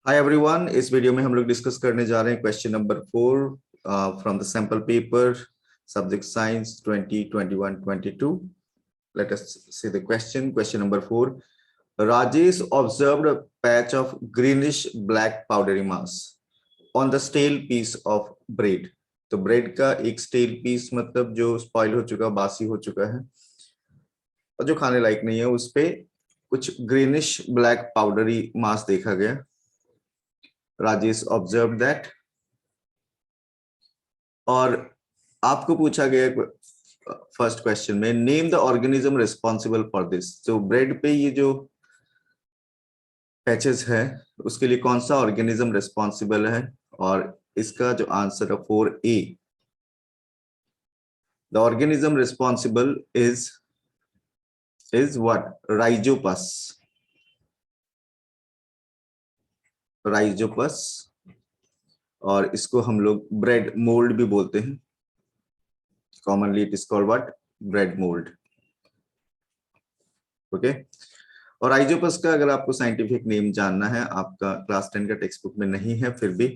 Hi everyone, इस video में हम लोग डिस्कस करने जा रहे हैं question number 4 from the sample paper subject science 2021-22. Let us see the question. Question number 4. Rajesh observed a patch of greenish black powdery mass on the stale piece of bread. तो bread का एक stele piece मतलब जो spoil हो चुका, बासी हो चुका है और जो खाने लायक नहीं है, उस पे कुछ ग्रीनिश ब्लैक पाउडरी मास देखा गया. Rajesh observe that. और आपको पूछा गया फर्स्ट क्वेश्चन में, name the organism responsible for this. तो ब्रेड पे ये जो पैचेस है उसके लिए कौन सा ऑर्गेनिज्म रिस्पॉन्सिबल है, और इसका जो आंसर है 4A. The organism responsible is what? Rhizopus. Rhizopus, और इसको हम लोग ब्रेड मोल्ड भी बोलते हैं. Commonly it is called what? Bread mould. Okay. और राइजोपस का अगर आपको साइंटिफिक नेम जानना है, आपका क्लास 10 का टेक्स्ट बुक में नहीं है, फिर भी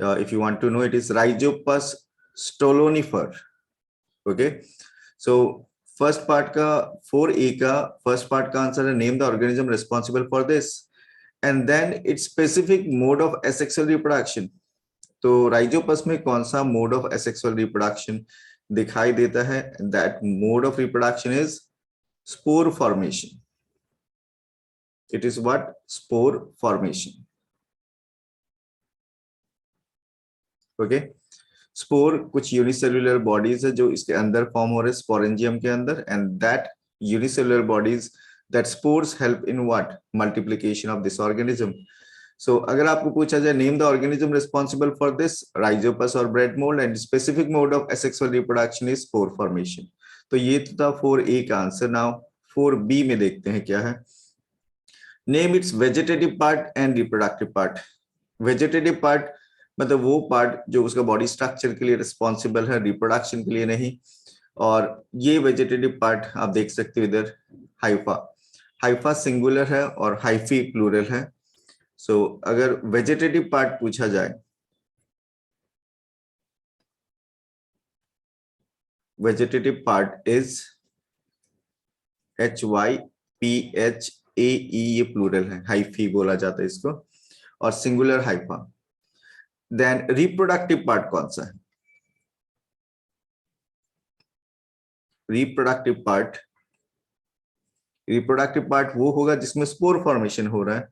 if you want to know, it is Rhizopus stolonifer. Okay. So first part का 4A का फर्स्ट पार्ट का आंसर है name the organism responsible for this, and then it's specific mode of asexual reproduction. तो Rhizopus में कौन सा mode of asexual reproduction दिखाई देता है? That mode of reproduction is spore formation. It is what? Spore formation. Okay. Spore कुछ unicellular bodies है जो इसके अंदर फॉर्म हो रहे स्पोरेंजियम के अंदर, and that unicellular bodies, that spores help in what? Multiplication of this organism. So अगर आपको पूछा जाए name the organism responsible for this, rhizopus और bread mould, and specific mode of asexual reproduction is spore formation. तो ये तो था 4A का आंसर. नाउ 4B में देखते हैं क्या है. Name it's vegetative part and reproductive part. Vegetative part मतलब वो पार्ट जो उसका बॉडी स्ट्रक्चर के लिए रिस्पॉन्सिबल है, रिप्रोडक्शन के लिए नहीं. और ये वेजिटेटिव पार्ट आप देख सकते हो इधर, हाइफा. हाइफा सिंगुलर है और हाइफी प्लूरल है. सो अगर वेजिटेटिव पार्ट पूछा जाए, वेजिटेटिव पार्ट इज HYPHAE, ये प्लूरल है, हाइफी बोला जाता है इसको, और singular hypha. Then reproductive part कौन सा है? रिप्रोडक्टिव पार्ट वो होगा जिसमें स्पोर फॉर्मेशन हो रहा है,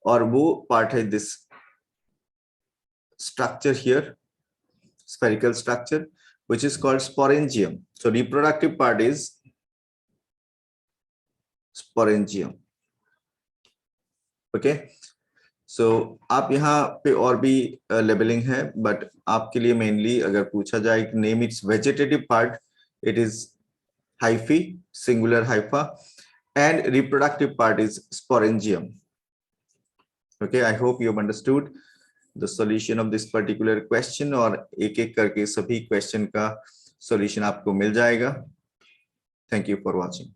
और वो पार्ट है this structure here, spherical structure, which is called sporangium. So reproductive part is sporangium. Okay. So आप यहाँ पे और भी लेबलिंग है, बट आपके लिए मेनली अगर पूछा जाए name it's vegetative part, it is hyphae, singular Haifa, and reproductive part is sporangium. Okay, I hope you have understood the solution of this particular question, और एक एक करके सभी क्वेश्चन का सॉल्यूशन आपको मिल जाएगा. Thank you for watching.